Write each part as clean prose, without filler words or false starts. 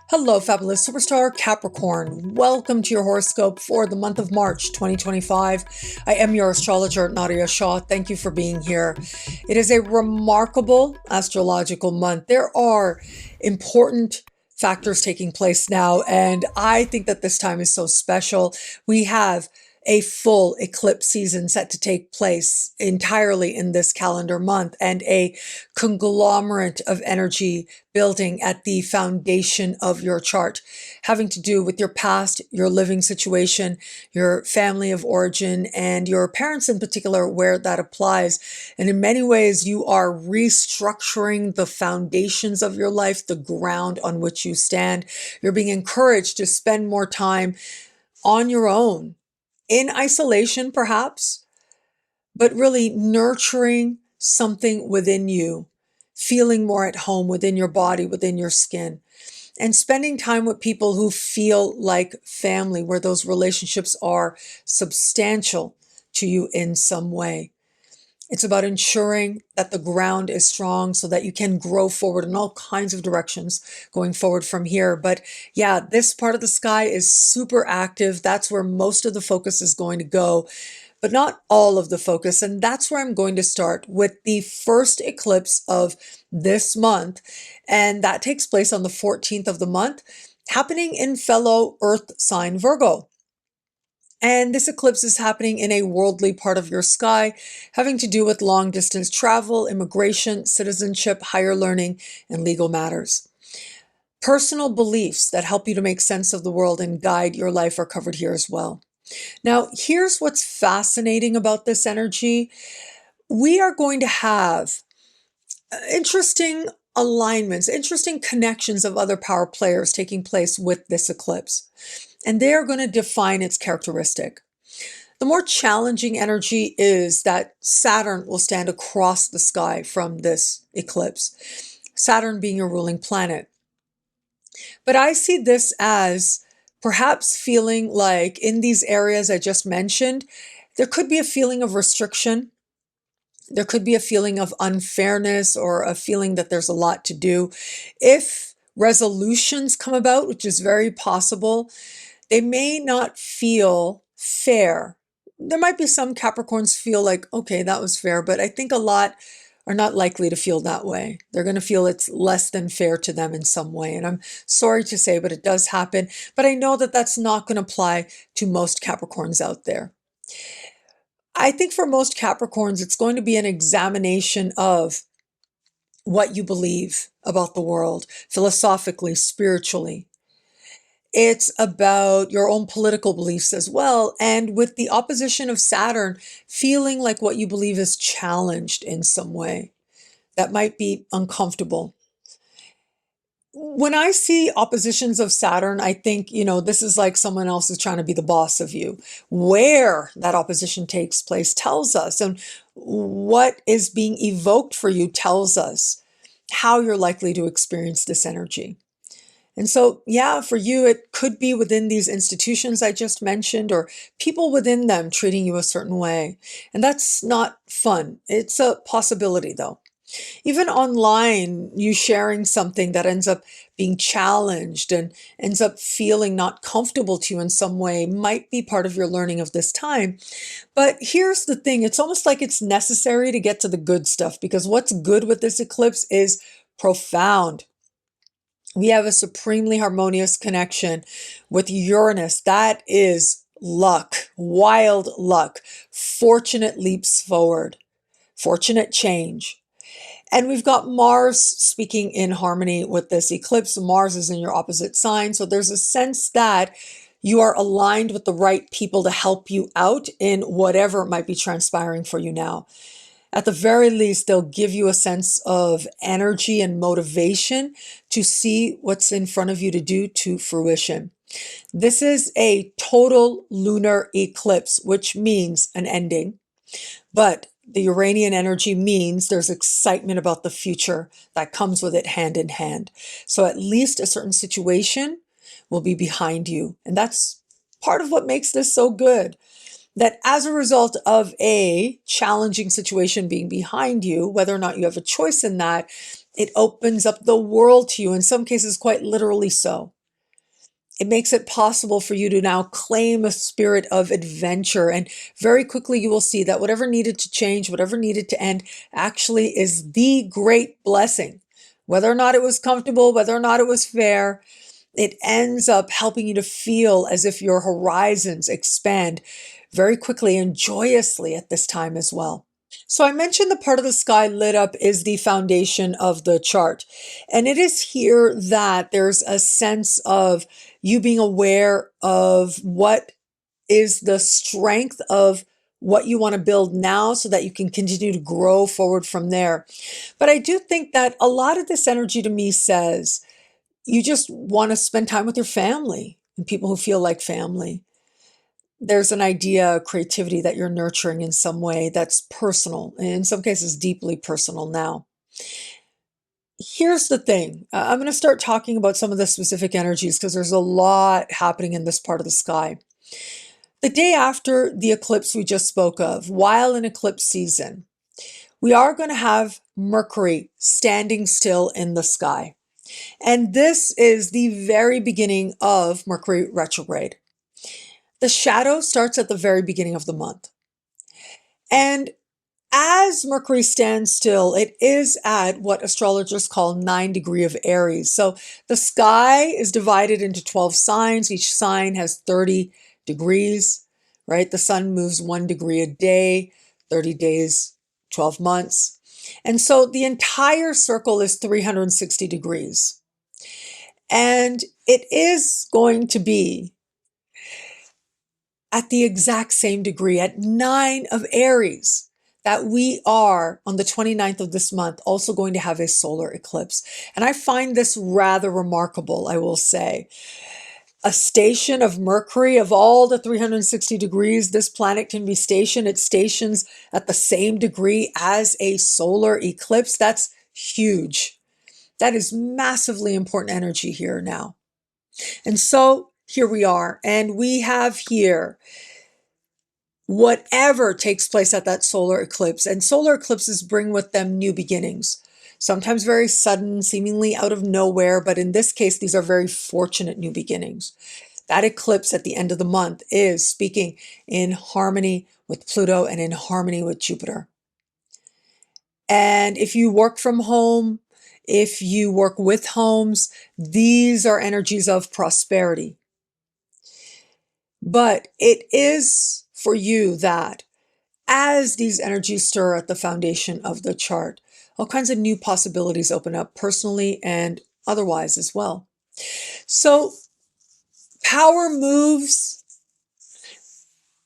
Hello, fabulous superstar Capricorn. Welcome to your horoscope for the month of March 2025. I am your astrologer, Nadiya Shah. Thank you for being here. It is a remarkable astrological month. There are important factors taking place now, and I think that this time is so special. We have a full eclipse season set to take place entirely in this calendar month, and a conglomerate of energy building at the foundation of your chart, having to do with your past, your living situation, your family of origin, and your parents in particular, where that applies. And in many ways, you are restructuring the foundations of your life, the ground on which you stand. You're being encouraged to spend more time on your own, in isolation perhaps, but really nurturing something within you, feeling more at home within your body, within your skin, and spending time with people who feel like family, where those relationships are substantial to you in some way. It's about ensuring that the ground is strong so that you can grow forward in all kinds of directions going forward from here. But yeah, this part of the sky is super active. That's where most of the focus is going to go, but not all of the focus. And that's where I'm going to start with the first eclipse of this month. And that takes place on the 14th of the month, happening in fellow Earth sign Virgo. And this eclipse is happening in a worldly part of your sky, having to do with long distance travel, immigration, citizenship, higher learning, and legal matters. Personal beliefs that help you to make sense of the world and guide your life are covered here as well. Now, here's what's fascinating about this energy. We are going to have interesting alignments, interesting connections of other power players taking place with this eclipse, and they are going to define its characteristic. The more challenging energy is that Saturn will stand across the sky from this eclipse, Saturn being your ruling planet. But I see this as perhaps feeling like in these areas I just mentioned, there could be a feeling of restriction. There could be a feeling of unfairness or a feeling that there's a lot to do. If resolutions come about, which is very possible, they may not feel fair. There might be some Capricorns feel like, okay, that was fair, but I think a lot are not likely to feel that way. They're going to feel it's less than fair to them in some way. And I'm sorry to say, but it does happen. But I know that that's not going to apply to most Capricorns out there. I think for most Capricorns, it's going to be an examination of what you believe about the world, philosophically, spiritually. It's about your own political beliefs as well. And with the opposition of Saturn, feeling like what you believe is challenged in some way. That might be uncomfortable. When I see oppositions of Saturn, I think, this is like someone else is trying to be the boss of you. Where that opposition takes place tells us, and what is being evoked for you tells us how you're likely to experience this energy. And so, yeah, for you, it could be within these institutions I just mentioned, or people within them treating you a certain way. And that's not fun. It's a possibility, though. Even online, you sharing something that ends up being challenged and ends up feeling not comfortable to you in some way might be part of your learning of this time. But here's the thing, it's almost like it's necessary to get to the good stuff, because what's good with this eclipse is profound. We have a supremely harmonious connection with Uranus. That is luck, wild luck, fortunate leaps forward, fortunate change. And we've got Mars speaking in harmony with this eclipse. Mars is in your opposite sign. So there's a sense that you are aligned with the right people to help you out in whatever might be transpiring for you now. At the very least, they'll give you a sense of energy and motivation to see what's in front of you to do to fruition. This is a total lunar eclipse, which means an ending. But the Uranian energy means there's excitement about the future that comes with it hand in hand. So at least a certain situation will be behind you. And that's part of what makes this so good. That as a result of a challenging situation being behind you, whether or not you have a choice in that, It opens up the world to you, in some cases, quite literally so. It makes it possible for you to now claim a spirit of adventure. And very quickly, you will see that whatever needed to change, whatever needed to end, actually is the great blessing. Whether or not it was comfortable, whether or not it was fair, it ends up helping you to feel as if your horizons expand very quickly and joyously at this time as well. So I mentioned the part of the sky lit up is the foundation of the chart. And it is here that there's a sense of you being aware of what is the strength of what you want to build now so that you can continue to grow forward from there. But I do think that a lot of this energy to me says you just want to spend time with your family and people who feel like family. There's an idea, creativity that you're nurturing in some way that's personal, in some cases, deeply personal now. Here's the thing. I'm going to start talking about some of the specific energies because there's a lot happening in this part of the sky. The day after the eclipse we just spoke of, while in eclipse season, we are going to have Mercury standing still in the sky. And this is the very beginning of Mercury retrograde. The shadow starts at the very beginning of the month. And as Mercury stands still, it is at what astrologers call 9 degree of Aries. So the sky is divided into 12 signs. Each sign has 30 degrees, right? The sun moves 1 degree a day, 30 days, 12 months. And so the entire circle is 360 degrees. And it is going to be at the exact same degree, at 9 of Aries, that we are on the 29th of this month also going to have a solar eclipse. And I find this rather remarkable, I will say. A station of Mercury, of all the 360 degrees this planet can be stationed, it stations at the same degree as a solar eclipse. That's huge. That is massively important energy here now. And so here we are, and we have here whatever takes place at that solar eclipse. And solar eclipses bring with them new beginnings, sometimes very sudden, seemingly out of nowhere. But in this case, these are very fortunate new beginnings. That eclipse at the end of the month is speaking in harmony with Pluto and in harmony with Jupiter. And if you work from home, if you work with homes, these are energies of prosperity. But it is for you that as these energies stir at the foundation of the chart, all kinds of new possibilities open up personally and otherwise as well. So power moves,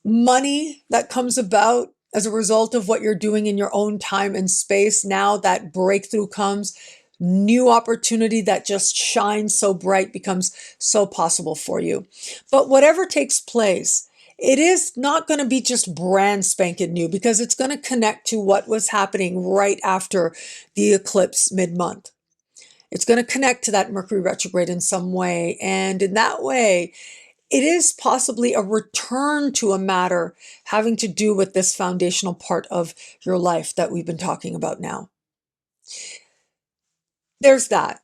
money that comes about as a result of what you're doing in your own time and space. Now that breakthrough comes, new opportunity that just shines so bright becomes so possible for you. But whatever takes place, it is not going to be just brand spanking new because it's going to connect to what was happening right after the eclipse mid-month. It's going to connect to that Mercury retrograde in some way. And in that way, it is possibly a return to a matter having to do with this foundational part of your life that we've been talking about now. There's that.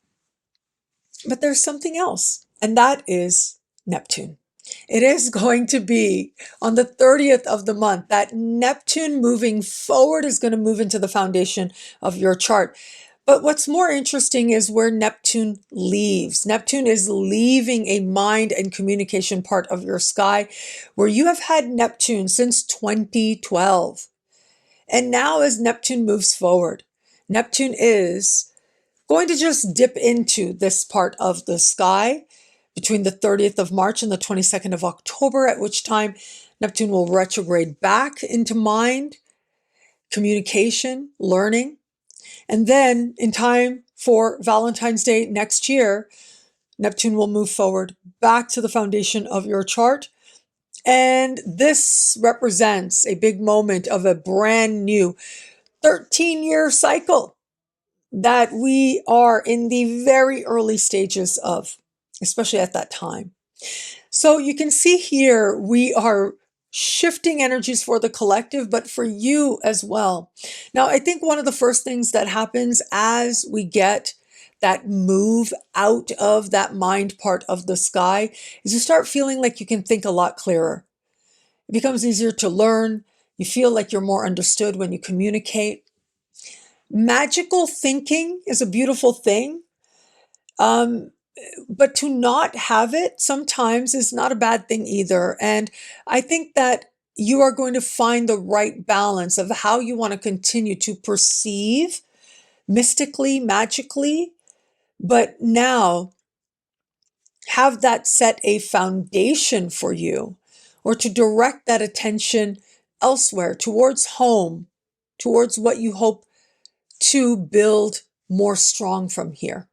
But there's something else, and that is Neptune. It is going to be on the 30th of the month that Neptune moving forward is going to move into the foundation of your chart. But what's more interesting is where Neptune leaves. Neptune is leaving a mind and communication part of your sky where you have had Neptune since 2012. And now as Neptune moves forward, Neptune is going to just dip into this part of the sky between the 30th of March and the 22nd of October, at which time Neptune will retrograde back into mind, communication, learning. And then in time for Valentine's Day next year, Neptune will move forward back to the foundation of your chart. And this represents a big moment of a brand new 13-year cycle that we are in the very early stages of, especially at that time. So you can see here, we are shifting energies for the collective, but for you as well. Now, I think one of the first things that happens as we get that move out of that mind part of the sky is you start feeling like you can think a lot clearer. It becomes easier to learn. You feel like you're more understood when you communicate. Magical thinking is a beautiful thing. Um, but to not have it sometimes is not a bad thing either. And I think that you are going to find the right balance of how you want to continue to perceive mystically, magically, but now have that set a foundation for you, or to direct that attention elsewhere, towards home, towards what you hope to build more strong from here.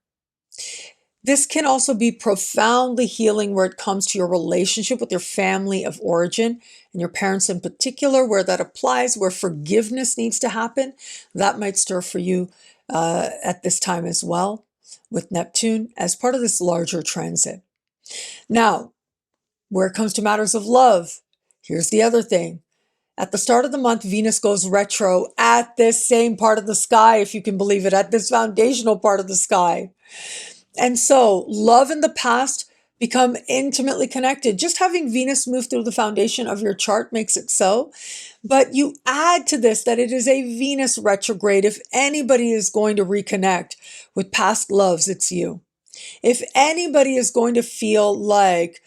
This can also be profoundly healing where it comes to your relationship with your family of origin and your parents in particular, where that applies, where forgiveness needs to happen. That might stir for you at this time as well with Neptune as part of this larger transit. Now, where it comes to matters of love, here's the other thing. At the start of the month, Venus goes retro at this same part of the sky, if you can believe it, at this foundational part of the sky. And so love and the past become intimately connected. Just having Venus move through the foundation of your chart makes it so. But you add to this that it is a Venus retrograde. If anybody is going to reconnect with past loves, it's you. If anybody is going to feel like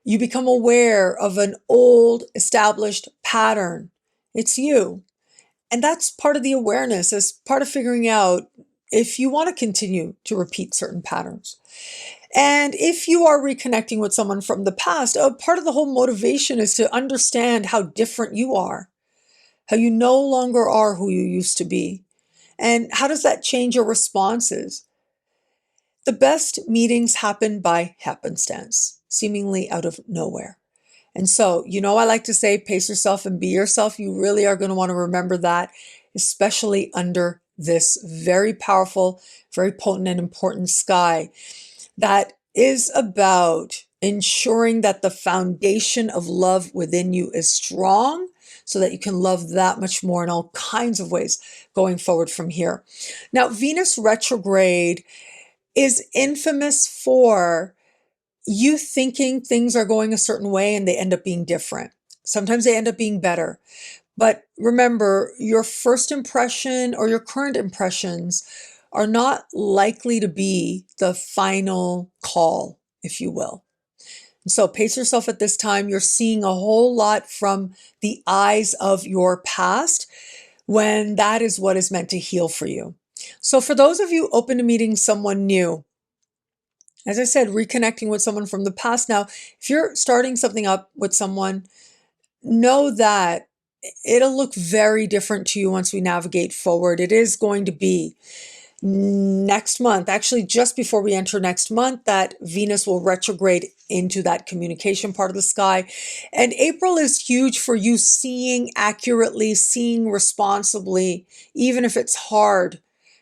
you become aware of an old established pattern, it's you. And that's part of the awareness, as part of figuring out if you want to continue to repeat certain patterns. And if you are reconnecting with someone from the past, part of the whole motivation is to understand how different you are, how you no longer are who you used to be. And how does that change your responses? The best meetings happen by happenstance, seemingly out of nowhere. And so, I like to say, pace yourself and be yourself. You really are going to want to remember that, especially under this very powerful, very potent and important sky that is about ensuring that the foundation of love within you is strong so that you can love that much more in all kinds of ways going forward from here. Now, Venus retrograde is infamous for you thinking things are going a certain way and they end up being different. Sometimes they end up being better. But remember, your first impression or your current impressions are not likely to be the final call, if you will. So pace yourself at this time. You're seeing a whole lot from the eyes of your past when that is what is meant to heal for you. So for those of you open to meeting someone new, as I said, reconnecting with someone from the past. Now, if you're starting something up with someone, know that it'll look very different to you once we navigate forward. It is going to be next month, actually just before we enter next month, that Venus will retrograde into that communication part of the sky. And April is huge for you seeing accurately, seeing responsibly, even if it's hard.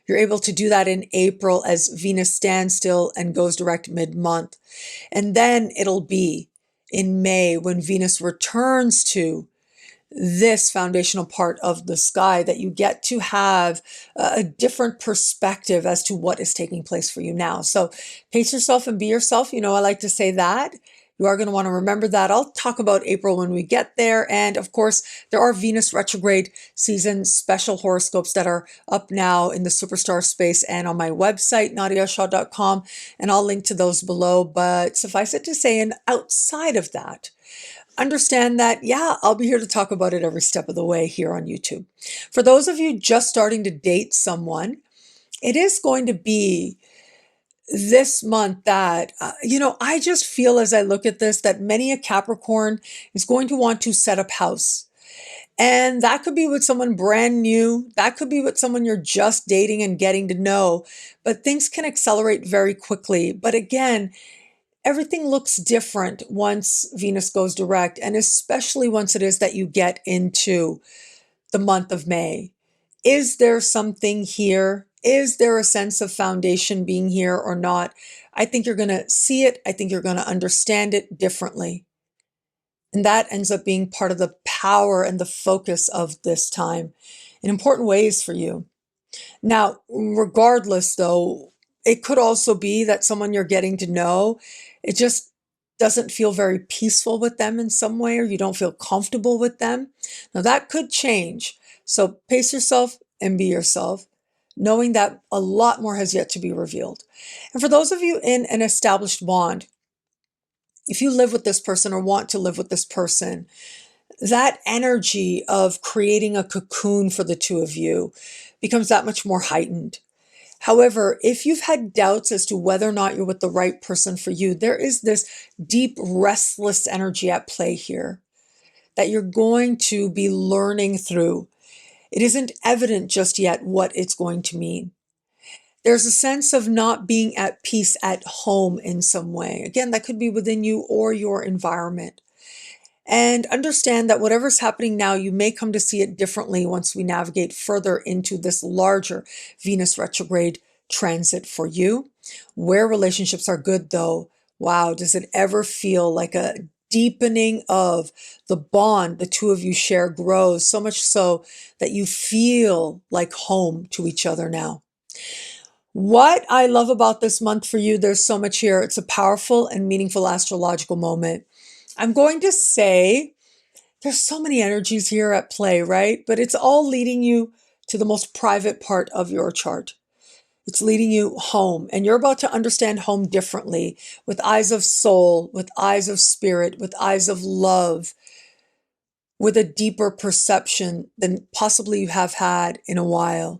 You're able to do that in April as Venus stands still and goes direct mid-month. And then it'll be in May when Venus returns to this foundational part of the sky that you get to have a different perspective as to what is taking place for you now. So pace yourself and be yourself. I like to say that. You are going to want to remember that. I'll talk about April when we get there. And of course, there are Venus retrograde season special horoscopes that are up now in the Superstar space and on my website, nadiyashah.com. And I'll link to those below. But suffice it to say, and outside of that, understand that, I'll be here to talk about it every step of the way here on YouTube. For those of you just starting to date someone, it is going to be this month that, I just feel as I look at this that many a Capricorn is going to want to set up house. And that could be with someone brand new. That could be with someone you're just dating and getting to know. But things can accelerate very quickly. But again, everything looks different once Venus goes direct, and especially once it is that you get into the month of May. Is there something here? Is there a sense of foundation being here or not? I think you're going to see it. I think you're going to understand it differently. And that ends up being part of the power and the focus of this time in important ways for you. Now, regardless, though, it could also be that someone you're getting to know, it just doesn't feel very peaceful with them in some way, or you don't feel comfortable with them. Now, that could change. So pace yourself and be yourself, knowing that a lot more has yet to be revealed. And for those of you in an established bond, if you live with this person or want to live with this person, that energy of creating a cocoon for the two of you becomes that much more heightened. However, if you've had doubts as to whether or not you're with the right person for you, there is this deep, restless energy at play here that you're going to be learning through. It isn't evident just yet what it's going to mean. There's a sense of not being at peace at home in some way. Again, that could be within you or your environment. And understand that whatever's happening now, you may come to see it differently once we navigate further into this larger Venus retrograde transit for you. Where relationships are good, though, wow, does it ever feel like a deepening of the bond the two of you share grows, so much so that you feel like home to each other now. What I love about this month for you, there's so much here. It's a powerful and meaningful astrological moment. I'm going to say there's so many energies here at play, right? But it's all leading you to the most private part of your chart. It's leading you home, and you're about to understand home differently, with eyes of soul, with eyes of spirit, with eyes of love, with a deeper perception than possibly you have had in a while.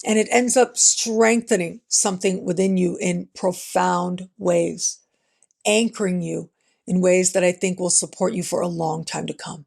And it ends up strengthening something within you in profound ways, anchoring you in ways that I think will support you for a long time to come.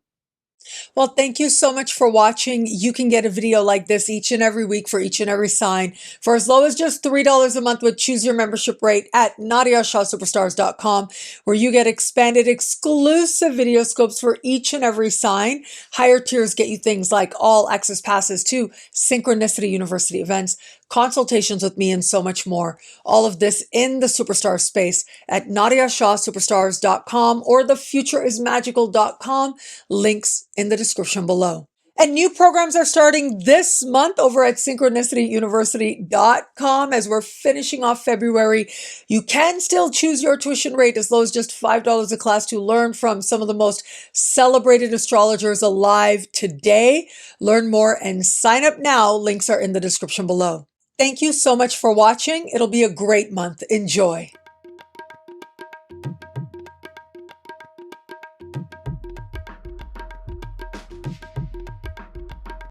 Well, thank you so much for watching. You can get a video like this each and every week for each and every sign for as low as just $3 a month with Choose Your Membership Rate at NadiyaShahSuperstars.com, where you get expanded exclusive video scopes for each and every sign. Higher tiers get you things like all access passes to Synchronicity University events, consultations with me, and so much more. All of this in the superstar space at NadiyaShahSuperstars.com or thefutureismagical.com. Links in the description below. And new programs are starting this month over at synchronicityuniversity.com as we're finishing off February. You can still choose your tuition rate as low as just $5 a class to learn from some of the most celebrated astrologers alive today. Learn more and sign up now. Links are in the description below. Thank you so much for watching. It'll be a great month. Enjoy.